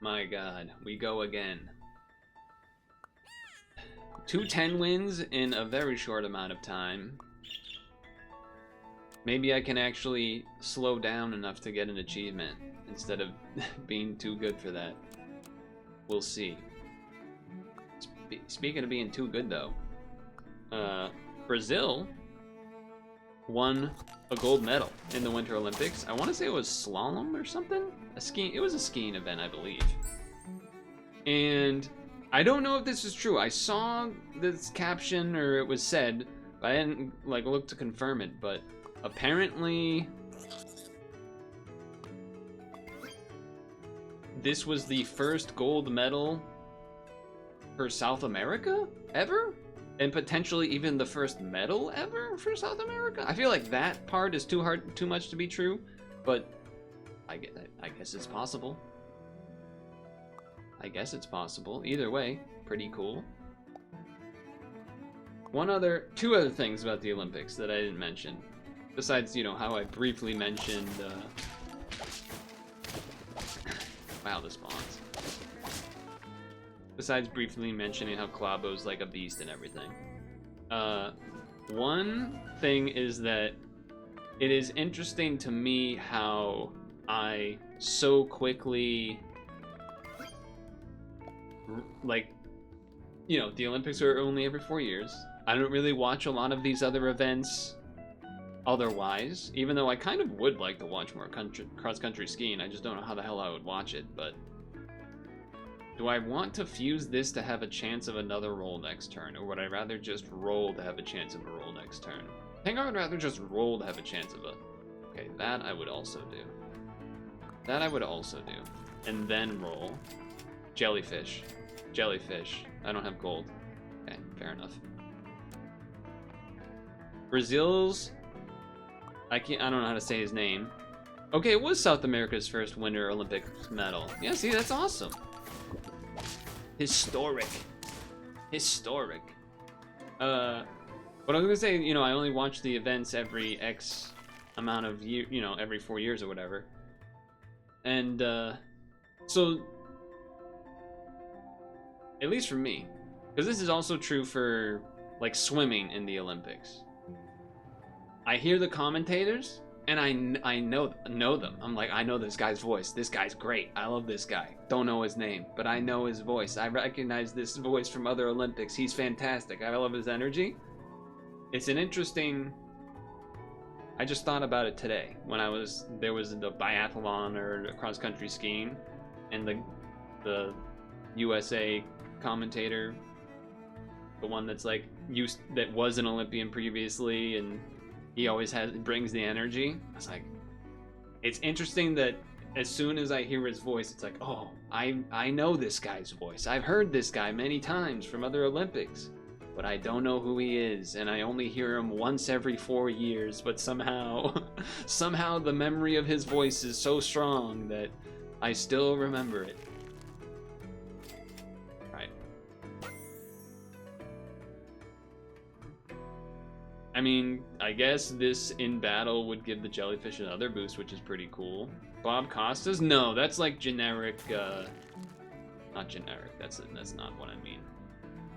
My God, we go again. 2 10 wins in a very short amount of time. Maybe I can actually slow down enough to get an achievement instead of being too good for that. We'll see. Speaking of being too good, though, Brazil won a gold medal in the Winter Olympics. I want to say it was slalom or something. It was a skiing event, I believe. And I don't know if this is true. I saw this caption, or it was said, but I didn't like look to confirm it. But apparently, this was the first gold medal for South America ever, and potentially even the first medal ever for South America. I feel like that part is too much to be true, but I guess it's possible. I guess it's possible. Either way, pretty cool. Two other things about the Olympics that I didn't mention, besides, you know, how I briefly mentioned, wow, the spawns. Besides briefly mentioning how Klabo's like a beast and everything. One thing is that it is interesting to me how I so quickly, like, you know, the Olympics are only every 4 years. I don't really watch a lot of these other events otherwise, even though I kind of would like to watch more cross-country skiing. I just don't know how the hell I would watch it. But do I want to fuse this to have a chance of another roll next turn, or would I rather just roll to have a chance of a roll next turn? I think I would rather just roll to have a chance of a... Okay, that I would also do. That I would also do. And then roll. Jellyfish. Jellyfish. I don't have gold. Okay, fair enough. Brazil's... I don't know how to say his name. Okay, it was South America's first Winter Olympic medal. Yeah, see, that's awesome. Historic. Historic. But I was gonna say, you know, I only watch the events every X amount of year, you know, every 4 years or whatever. And, so, at least for me, because this is also true for, like, swimming in the Olympics. I hear the commentators, and I know them. I'm like, I know this guy's voice. This guy's great. I love this guy. Don't know his name, but I know his voice. I recognize this voice from other Olympics. He's fantastic. I love his energy. It's an interesting... I just thought about it today when there was the biathlon or cross-country skiing, and the USA commentator, the one that's like that was an Olympian previously, and he always brings the energy. I was like, it's interesting that as soon as I hear his voice, it's like, oh, I know this guy's voice. I've heard this guy many times from other Olympics, but I don't know who he is, and I only hear him once every 4 years, but somehow the memory of his voice is so strong that I still remember it. Right. I mean, I guess this in battle would give the jellyfish another boost, which is pretty cool. Bob Costas? No, that's like generic, not generic, that's not what I mean.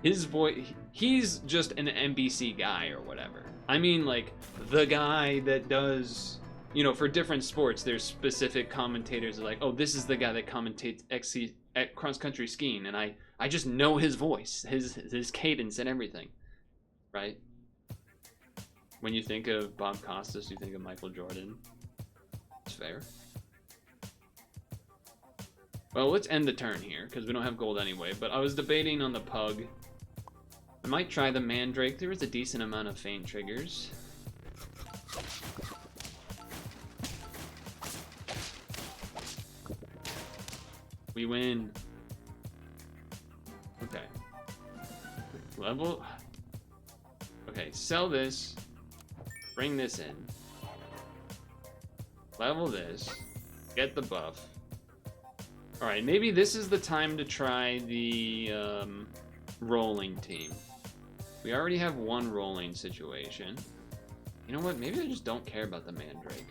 His voice, he's just an NBC guy or whatever. I mean, like, the guy that does, you know, for different sports, there's specific commentators that are like, oh, this is the guy that commentates at cross-country skiing, and I just know his voice, his cadence and everything, right? When you think of Bob Costas, you think of Michael Jordan. It's fair. Well, let's end the turn here, because we don't have gold anyway, but I was debating on the pug. I might try the mandrake. There is a decent amount of feint triggers. We win. Okay. Level... Okay, sell this. Bring this in. Level this. Get the buff. Alright, maybe this is the time to try the rolling team. We already have one rolling situation. You know what? Maybe I just don't care about the mandrake.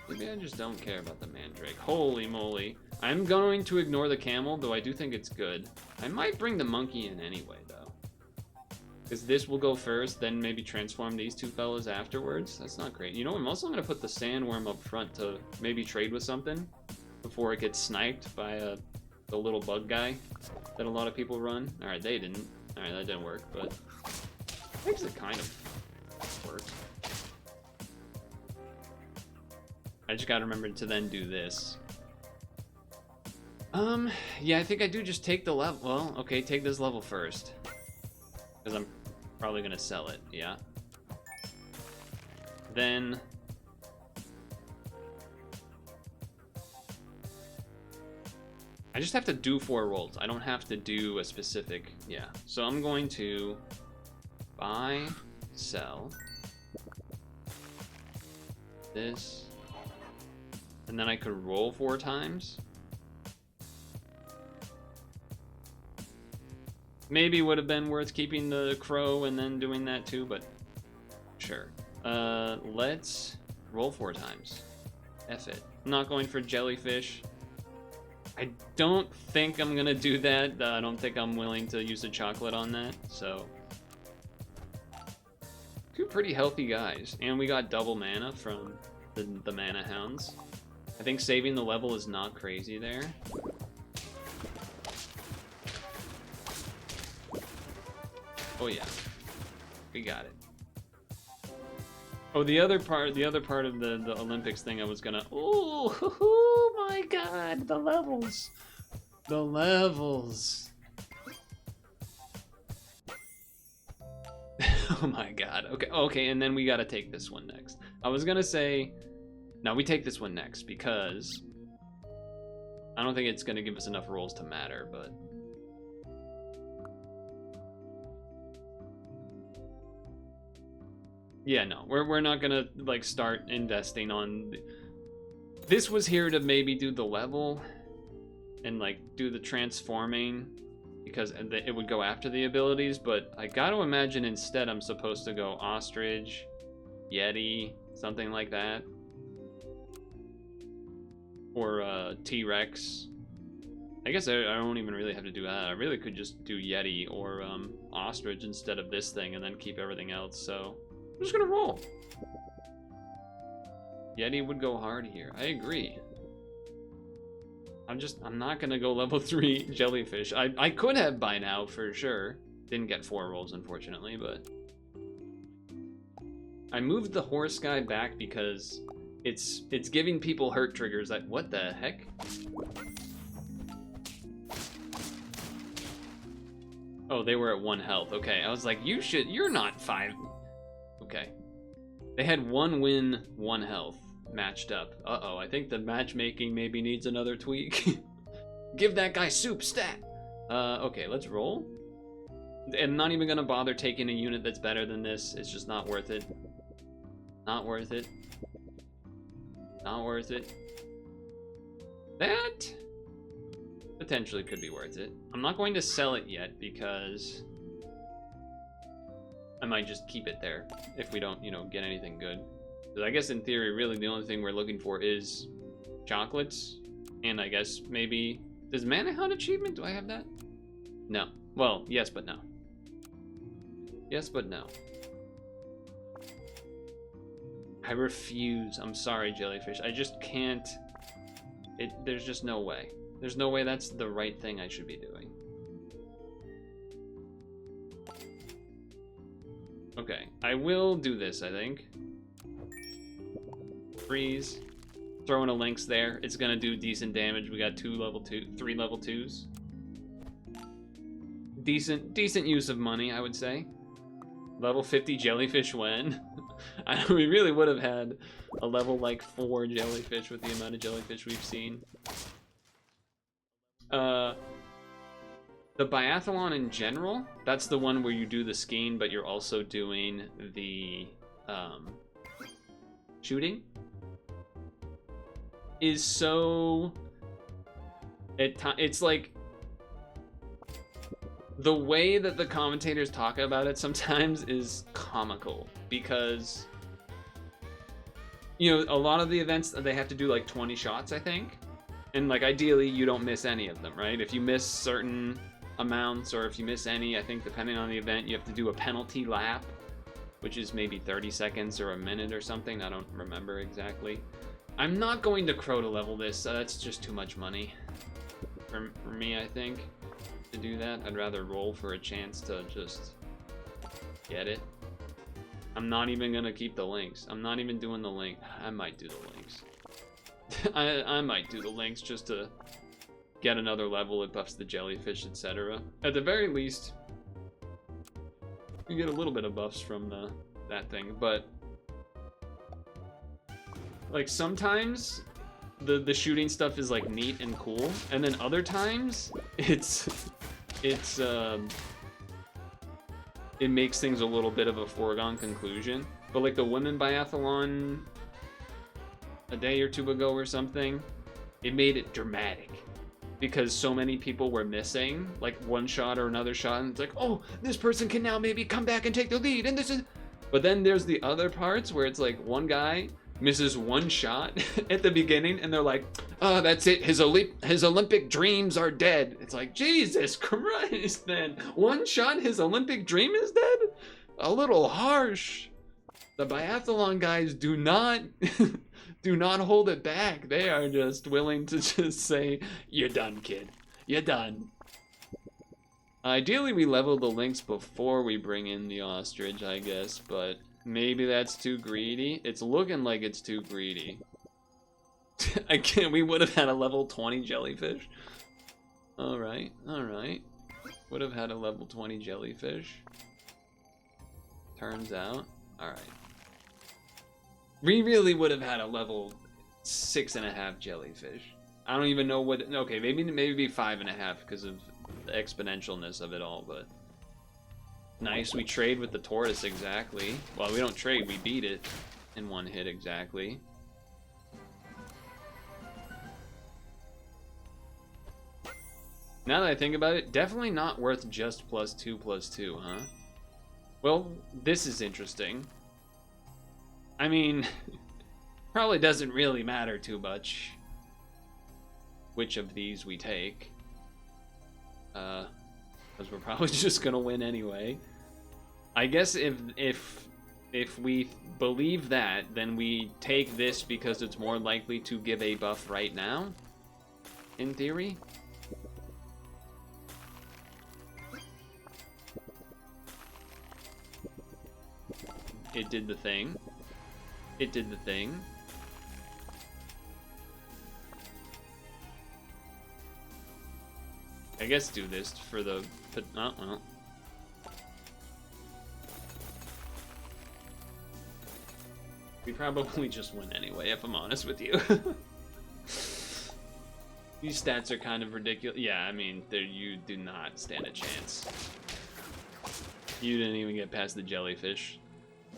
Maybe I just don't care about the mandrake. Holy moly. I'm going to ignore the camel, though I do think it's good. I might bring the monkey in anyway, though. Because this will go first, then maybe transform these two fellas afterwards. That's not great. You know, I'm also going to put the sandworm up front to maybe trade with something before it gets sniped by the little bug guy that a lot of people run. Alright, they didn't. Alright, that didn't work, but makes it kind of work. I just gotta remember to then do this. Yeah, I think I do just take the level. Well, okay, take this level first. Because I'm probably gonna sell it, yeah. Then... I just have to do 4 rolls. I don't have to do a specific... Yeah. So I'm going to buy, sell, this, and then I could roll 4 times. Maybe would have been worth keeping the crow and then doing that too, but sure. Let's roll 4 times. F it. I'm not going for jellyfish. I don't think I'm gonna do that. I don't think I'm willing to use a chocolate on that, so. 2 pretty healthy guys, and we got double mana from the mana hounds. I think saving the level is not crazy there. Oh yeah, we got it. Oh, the other part of the Olympics thing I was gonna... Oh my god, the levels. The levels. Oh my god. Okay, and then we gotta take this one next. I was gonna say... No, we take this one next, because... I don't think it's gonna give us enough rolls to matter, but... Yeah, no, we're not gonna like start investing on. This was here to maybe do the level and like do the transforming because it would go after the abilities, but I gotta imagine instead I'm supposed to go ostrich, yeti, something like that, or T-Rex. I guess I don't even really have to do that. I really could just do yeti or ostrich instead of this thing and then keep everything else. So. I'm just gonna roll. Yeti would go hard here. I agree. I'm not gonna go level 3 jellyfish. I could have by now for sure. Didn't get 4 rolls unfortunately, but I moved the horse guy back because it's giving people hurt triggers. Like what the heck? Oh, they were at 1 health. Okay, I was like, you're not 5. Okay. They had 1 win, 1 health matched up. Uh-oh, I think the matchmaking maybe needs another tweak. Give that guy soup stat. Okay, let's roll. I'm not even gonna bother taking a unit that's better than this. It's just not worth it. Not worth it. Not worth it. That potentially could be worth it. I'm not going to sell it yet because I might just keep it there if we don't, get anything good. Because I guess in theory, really the only thing we're looking for is chocolates. And I guess maybe... Does Mana Hound achievement? Do I have that? No. Well, yes, but no. Yes, but no. I refuse. I'm sorry, jellyfish. I just can't... There's just no way. There's no way that's the right thing I should be doing. Okay, I will do this, I think. Freeze. Throw in a Lynx there. It's gonna do decent damage. We got 3 level 2s. Decent use of money, I would say. Level 50 jellyfish when? We really would have had a level like 4 jellyfish with the amount of jellyfish we've seen. The biathlon in general, that's the one where you do the skiing, but you're also doing the shooting, is so... It's like... The way that the commentators talk about it sometimes is comical, because... you know, a lot of the events, they have to do like 20 shots, I think. And like ideally you don't miss any of them, right? If you miss certain amounts, or if you miss any, I think depending on the event, you have to do a penalty lap, which is maybe 30 seconds or a minute or something. I don't remember exactly. I'm not going to Crota level this. That's just too much money for me, I think, to do that. I'd rather roll for a chance to just get it. I'm not even gonna keep the links. I'm not even doing the link. I might do the links. I might do the links just to get another level. It buffs the jellyfish, etc. At the very least, you get a little bit of buffs from that thing, but like sometimes the shooting stuff is like neat and cool, and then other times it makes things a little bit of a foregone conclusion. But like the women biathlon a day or two ago or something, it made it dramatic because so many people were missing like one shot or another shot, and it's like, oh, this person can now maybe come back and take the lead, and this is. But then there's the other parts where it's like one guy misses one shot at the beginning, and they're like, oh, that's it, his Olympic dreams are dead. It's like, Jesus Christ, man. One shot, his Olympic dream is dead? A little harsh. The biathlon guys do not do not hold it back. They are just willing to just say, you're done, kid. You're done. Ideally, we level the links before we bring in the ostrich, I guess, but maybe that's too greedy. It's looking like it's too greedy. Again, we would have had a level 20 jellyfish. Alright, alright. Would have had a level 20 jellyfish. Turns out. Alright. We really would have had a level 6.5 jellyfish. I don't even know what. Okay, maybe 5.5 because of the exponentialness of it all, but nice. We trade with the tortoise exactly. Well, we don't trade, we beat it in one hit exactly. Now that I think about it, definitely not worth just +2/+2, huh? Well, this is interesting. I mean, probably doesn't really matter too much which of these we take. Because we're probably just gonna win anyway. I guess if we believe that, then we take this because it's more likely to give a buff right now, in theory. It did the thing. It did the thing. I guess do this for the... Oh, well. We probably just win anyway, if I'm honest with you. These stats are kind of ridiculous. Yeah, I mean, you do not stand a chance. You didn't even get past the jellyfish.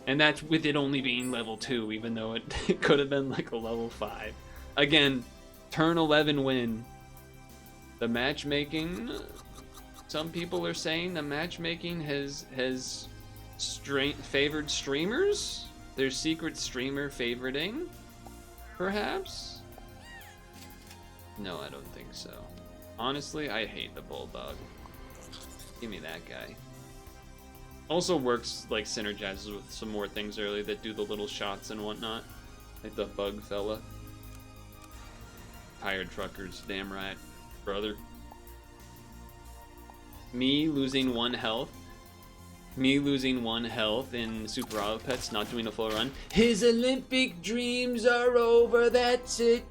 And that's with it only being level 2, even though it could have been like a level 5. Again, turn 11 win. The matchmaking, some people are saying the matchmaking has favored streamers. There's secret streamer favoriting, perhaps? No, I don't think so. Honestly, I hate the bulldog. Give me that guy. Also works, like, synergizes with some more things early that do the little shots and whatnot. Like the bug fella. Tired truckers, damn right, brother. Me losing 1 health. Me losing 1 health in Super Auto Pets, not doing a full run. His Olympic dreams are over, that's it.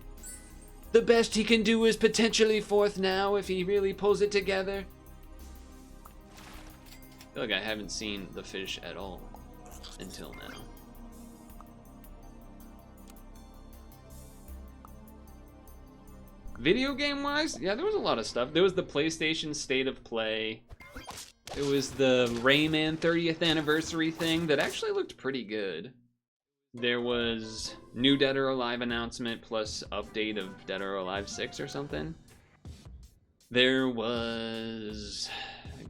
The best he can do is potentially 4th now if he really pulls it together. I feel like I haven't seen the fish at all until now. Video game wise, yeah, there was a lot of stuff. There was the PlayStation State of Play. It was the Rayman 30th anniversary thing that actually looked pretty good. There was new Dead or Alive announcement plus update of Dead or Alive 6 or something. There was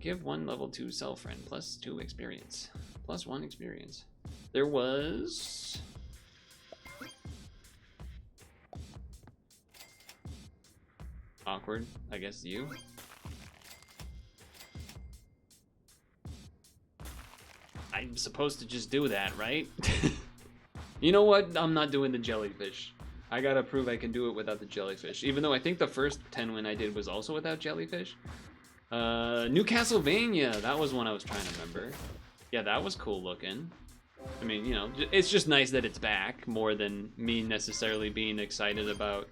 give 1 level 2 cell friend plus 2 experience. Plus 1 experience. There was Awkward, I guess you. I'm supposed to just do that, right? You know what? I'm not doing the jellyfish. I gotta prove I can do it without the jellyfish. Even though I think the first 10 win I did was also without jellyfish. New Castlevania. That was one I was trying to remember. Yeah, that was cool looking. I mean, you know, it's just nice that it's back more than me necessarily being excited about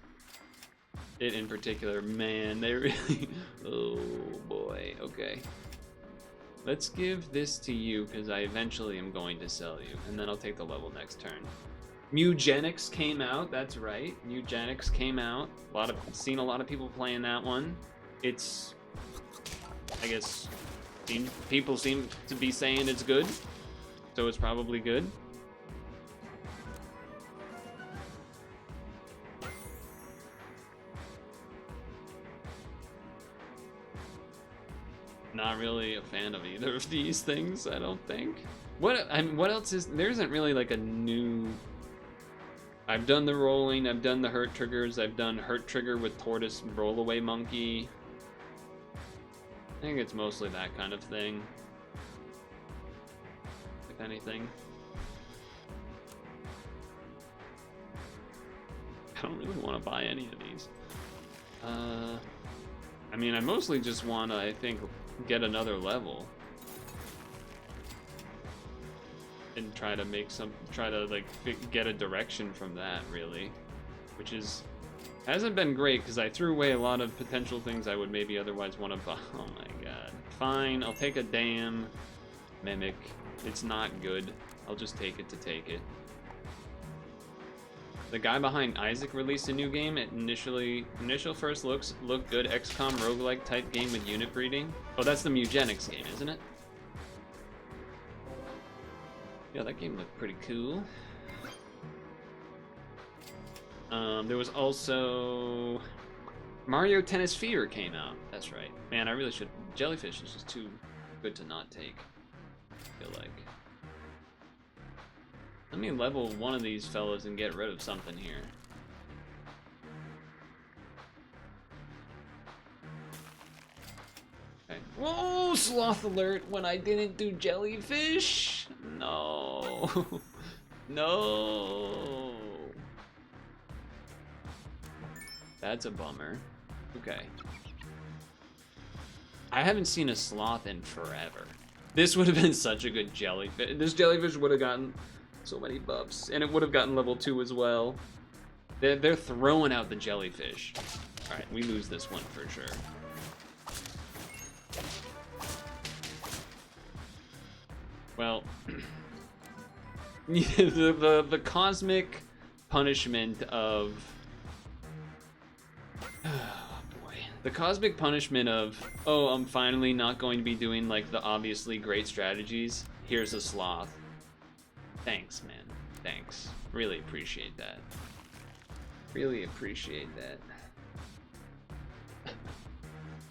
it in particular. Man, they really... Oh, boy. Okay. Let's give this to you, because I eventually am going to sell you, and then I'll take the level next turn. Mugenics came out, that's right. Mugenics came out. Seen a lot of people playing that one. It's, I guess, people seem to be saying it's good, so it's probably good. Not really a fan of either of these things, I don't think. What else is there? Isn't really like a new... I've done the rolling, I've done the hurt triggers, I've done hurt trigger with tortoise rollaway monkey. I think it's mostly that kind of thing, if anything. I don't really want to buy any of these. I mean, I mostly just want to, I think, get another level and try to like get a direction from that, really, which hasn't been great because I threw away a lot of potential things I would maybe otherwise want to buy. Oh my god. Fine, I'll take a damn mimic. It's not good. I'll just take it to take it. The guy behind Isaac released a new game. Initial first looks look good. XCOM roguelike type game with unit breeding. Oh, that's the Mugenics game, isn't it? Yeah, that game looked pretty cool. There was also Mario Tennis Fever came out. That's right. Man, I really should. Jellyfish is just too good to not take, I feel like. Let me level one of these fellows and get rid of something here. Okay. Whoa, sloth alert when I didn't do jellyfish. No. No. That's a bummer. Okay. I haven't seen a sloth in forever. This would have been such a good jellyfish. This jellyfish would have gotten so many buffs, and it would have gotten level 2 as well. They're throwing out the jellyfish. All right, we lose this one for sure. Well, the cosmic punishment of the cosmic punishment of, oh, I'm finally not going to be doing like the obviously great strategies. Here's a sloth. Thanks, man. Thanks. Really appreciate that. Really appreciate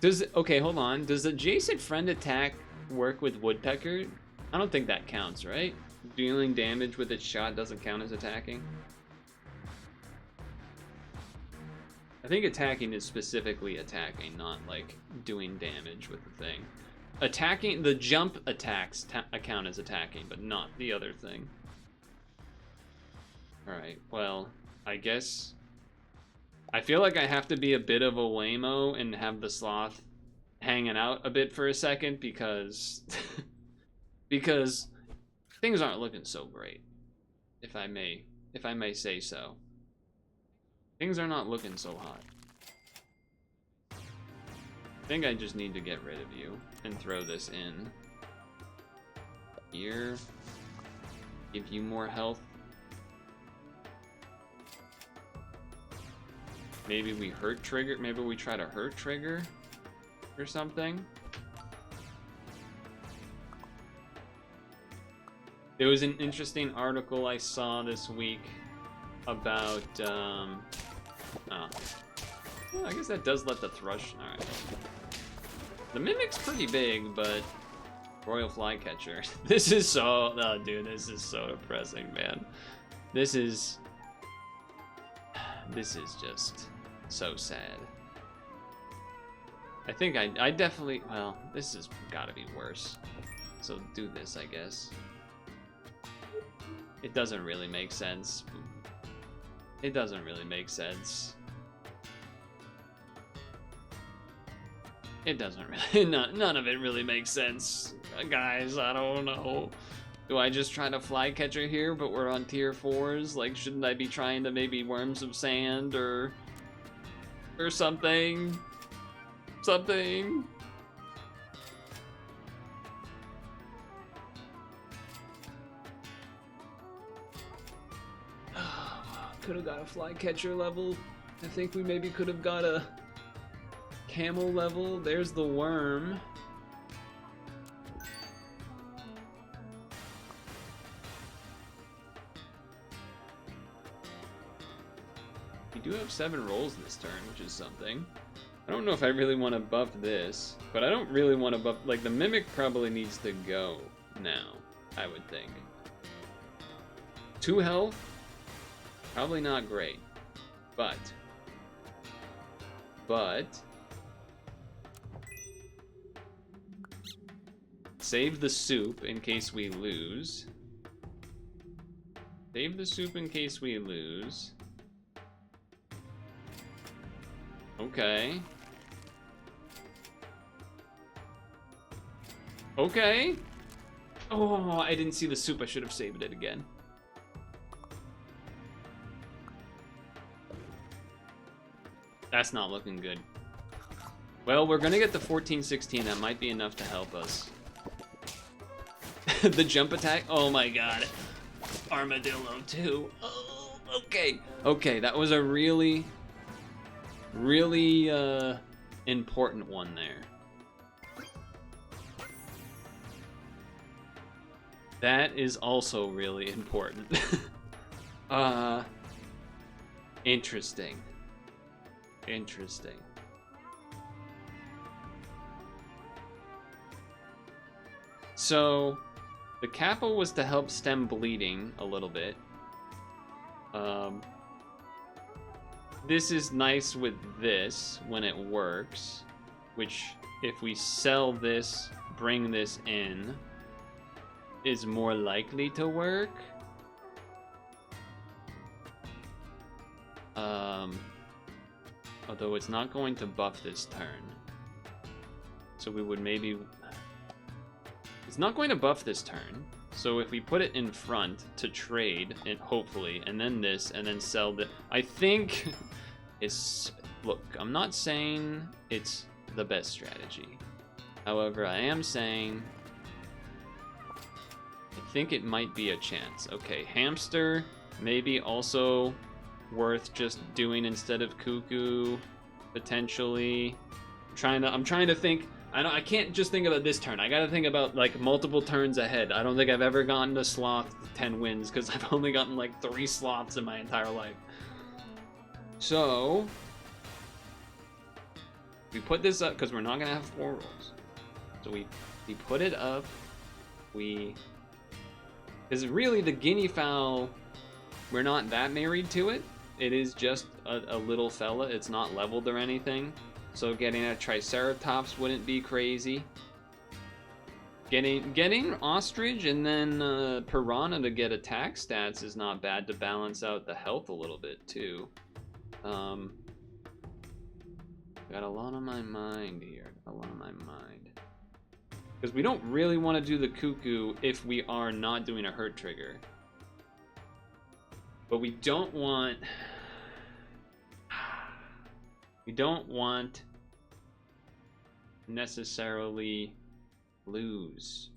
that. Okay, hold on. Does adjacent friend attack work with woodpecker? I don't think that counts, right? Dealing damage with its shot doesn't count as attacking. I think attacking is specifically attacking, not like doing damage with the thing. Attacking, the jump attacks count as attacking, but not the other thing. Alright, well, I guess I feel like I have to be a bit of a waymo and have the sloth hanging out a bit for a second because because things aren't looking so great, if I may say so. Things are not looking so hot. I think I just need to get rid of you and throw this in here. Give you more health. Maybe we hurt trigger. Maybe we try to hurt trigger or something. There was an interesting article I saw this week about oh. Well, I guess that does let the thrush. All right. The mimic's pretty big, but royal flycatcher. This is so. Oh, dude, this is so depressing, man. This is just so sad. I think I definitely, well, this has gotta be worse. So do this, I guess. It doesn't really make sense. It doesn't really make sense. It doesn't really, none of it really makes sense. Guys, I don't know. Do I just try to flycatcher here, but we're on tier 4s? Like, shouldn't I be trying to maybe Worms of Sand or something? Something? Could have got a flycatcher level. I think we maybe could have got a camel level. There's the worm. We do have 7 rolls this turn, which is something. I don't know if I really want to buff this, but I don't really want to buff, like, the Mimic probably needs to go now, I would think. 2 health? Probably not great, but save the soup in case we lose. Save the soup in case we lose. Okay. Okay. Oh, I didn't see the soup. I should have saved it again. That's not looking good. Well, we're gonna get the 14-16. That might be enough to help us. The jump attack? Oh my god. Armadillo too. Oh, okay. Okay, that was a really important one there. That is also really important. Interesting. Interesting. So, the Kappa was to help stem bleeding a little bit. This is nice with this when it works, which if we sell this, bring this in, is more likely to work. Although it's not going to buff this turn. So we would maybe... It's not going to buff this turn. So if we put it in front to trade, it hopefully, and then this, and then sell the... I think it's... Look, I'm not saying it's the best strategy. However, I am saying... I think it might be a chance. Okay, hamster, maybe also worth just doing instead of cuckoo, potentially. I'm trying to think. I can't just think about this turn. I gotta think about like multiple turns ahead. I don't think I've ever gotten to Sloth 10 wins because I've only gotten like 3 sloths in my entire life. So we put this up because we're not gonna have 4 rolls. So we put it up. Because really the guinea fowl, we're not that married to it. It is just a little fella. It's not leveled or anything. So getting a Triceratops wouldn't be crazy. Getting Ostrich and then Piranha to get attack stats is not bad to balance out the health a little bit too. Got a lot on my mind here. Because we don't really want to do the cuckoo if we are not doing a hurt trigger. But we don't want... We don't want necessarily lose.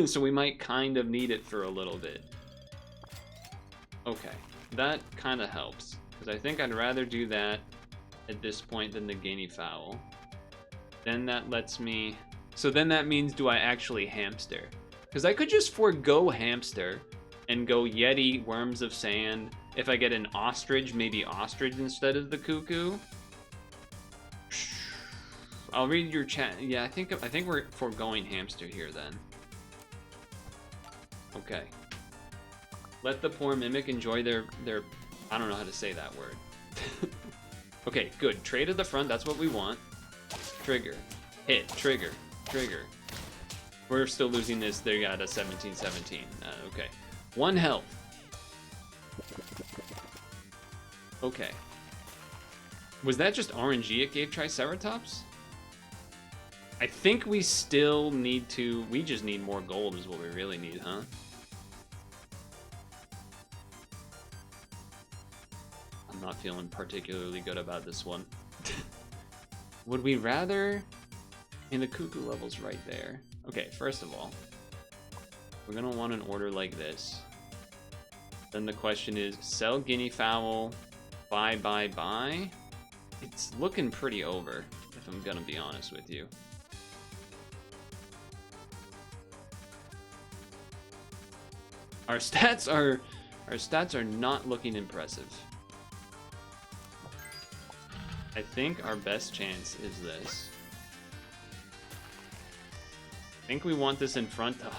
So we might kind of need it for a little bit. Okay, that kind of helps. Because I think I'd rather do that at this point than the guinea fowl. Then that lets me... So then that means, do I actually hamster? Because I could just forego hamster and go Yeti, Worms of Sand. If I get an ostrich, maybe ostrich instead of the cuckoo. I'll read your chat. Yeah, I think we're foregoing hamster here then. Okay. Let the poor mimic enjoy their I don't know how to say that word. Okay, good. Trade at the front, that's what we want. trigger, hit, trigger, trigger. We're still losing this. They got a 17-17. Okay. 1 health. Okay. Was that just RNG it gave Triceratops? I think we still need to... We just need more gold is what we really need, huh? I'm not feeling particularly good about this one. Would we rather... In the cuckoo level's right there. Okay, first of all, we're gonna want an order like this. Then the question is, sell guinea fowl, buy. It's looking pretty over, if I'm gonna be honest with you. Our stats are not looking impressive. I think our best chance is this. I think we want this in front to,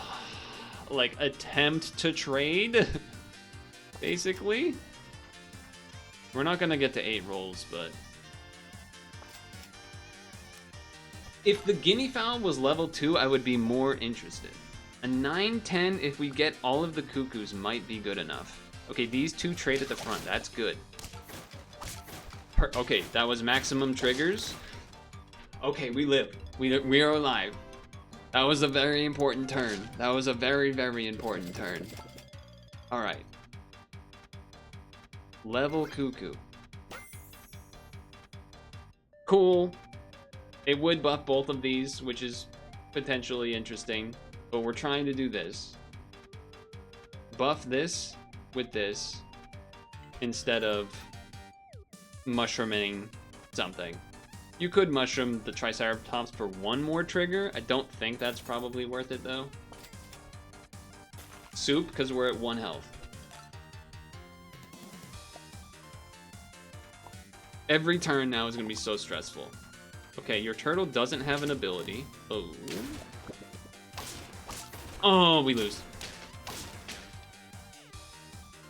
like, attempt to trade, basically. We're not gonna get to 8 rolls, but... If the guinea fowl was level 2, I would be more interested. A 9-10, if we get all of the cuckoos, might be good enough. Okay, these 2 trade at the front. That's good. Okay, that was maximum triggers. Okay, we live. We are alive. That was a very important turn. That was a very, very important turn. Alright. Level cuckoo. Cool. It would buff both of these, which is potentially interesting. But we're trying to do this. Buff this with this instead of mushrooming something. You could mushroom the Triceratops for 1 more trigger. I don't think that's probably worth it though. Soup, because we're at 1 health. Every turn now is going to be so stressful. Okay, your turtle doesn't have an ability. Oh. Oh, we lose.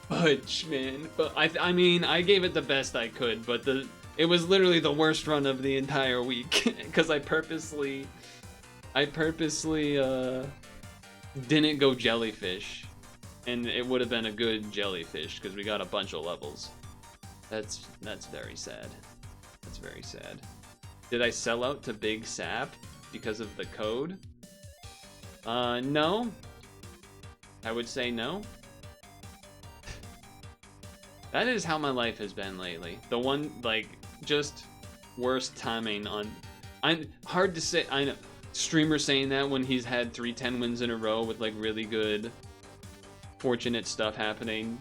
Fudge, man. But I mean, I gave it the best I could, but it was literally the worst run of the entire week because I purposely didn't go jellyfish, and it would have been a good jellyfish because we got a bunch of levels. That's very sad. That's very sad. Did I sell out to Big Sap because of the code? No. I would say no. That is how my life has been lately. The one, like, just worst timing on... hard to say, I know. Streamer saying that when he's had 3 10 wins in a row with, like, really good, fortunate stuff happening.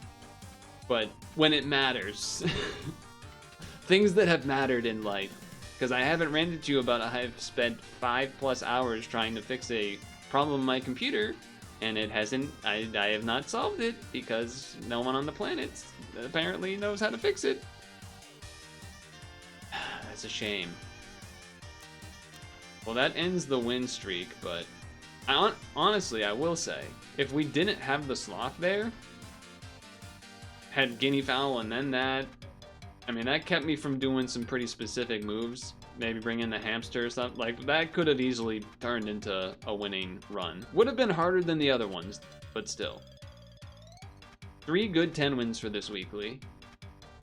But when it matters. Things that have mattered in life. Because I haven't ranted to you about I've spent 5+ hours trying to fix a problem on my computer, and it hasn't, I have not solved it because no one on the planet apparently knows how to fix it. That's a shame. Well, that ends the win streak, but honestly, I will say, if we didn't have the sloth there, had guinea fowl and then that, I mean, that kept me from doing some pretty specific moves. Maybe bring in the hamster or something. Like, that could have easily turned into a winning run. Would have been harder than the other ones, but still. 3 good 10 wins for this weekly.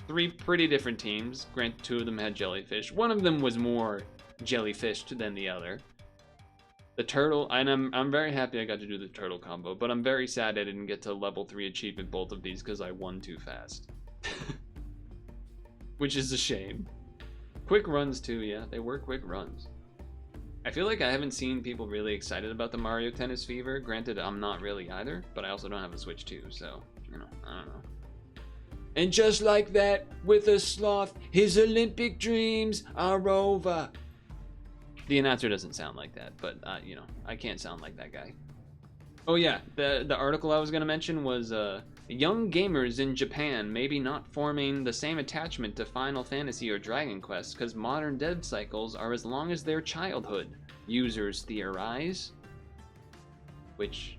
3 pretty different teams. Granted, 2 of them had jellyfish. One of them was more jellyfished than the other. The turtle, and I'm very happy I got to do the turtle combo, but I'm very sad I didn't get to level 3 achievement both of these because I won too fast. Which is a shame. Quick runs too, yeah, they were quick runs. I feel like I haven't seen people really excited about the Mario Tennis Fever. Granted, I'm not really either, but I also don't have a Switch 2, so, you know, I don't know. And just like that, with a sloth, his Olympic dreams are over. The announcer doesn't sound like that, but, you know, I can't sound like that guy. Oh yeah, the article I was going to mention was, young gamers in Japan maybe not forming the same attachment to Final Fantasy or Dragon Quest because modern dev cycles are as long as their childhood, users theorize. Which,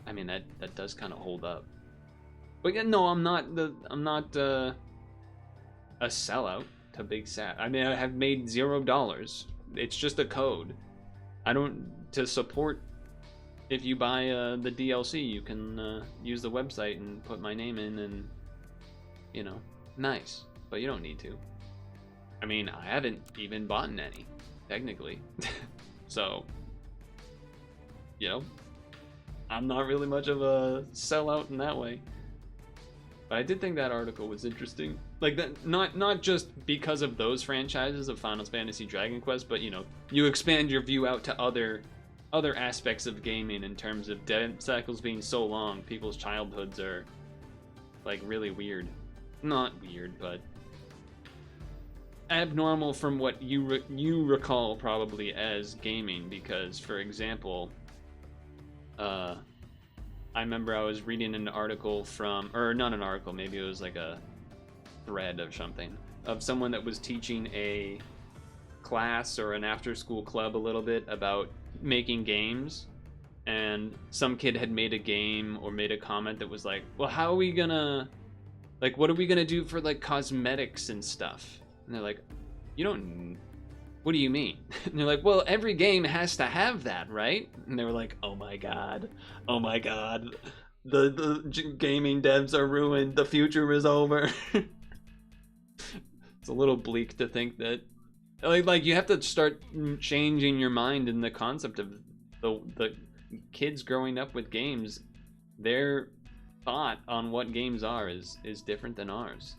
I mean, that does kind of hold up. But yeah, no, I'm not a sellout to Big Sat. I mean, I have made $0 it's just a code. I don't to support. If you buy the DLC, you can use the website and put my name in, and you know, nice. But you don't need to. I mean, I haven't even bought any, technically. So, you know, I'm not really much of a sellout in that way. But I did think that article was interesting. Like that, not just because of those franchises of Final Fantasy, Dragon Quest, but you know, you expand your view out to other aspects of gaming in terms of dev cycles being so long. People's childhoods are like really weird. Not weird, but abnormal from what you recall probably as gaming. Because, for example, I remember I was reading an article from, or not an article, maybe it was like a thread of something, of someone that was teaching a class or an after-school club a little bit about making games, and some kid had made a game or made a comment that was like, well, how are we gonna, like, what are we gonna do for like cosmetics and stuff? And they're like, you don't, what do you mean? And they're like, well, every game has to have that, right? And they were like, oh my god, the gaming devs are ruined, the future is over. It's a little bleak to think that, like you have to start changing your mind in the concept of the kids growing up with games. Their thought on what games are is different than ours.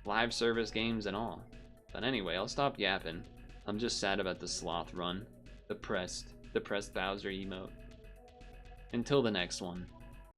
Live service games and all. But anyway, I'll stop yapping. I'm just sad about the Sloth run. Depressed Bowser emote. Until the next one.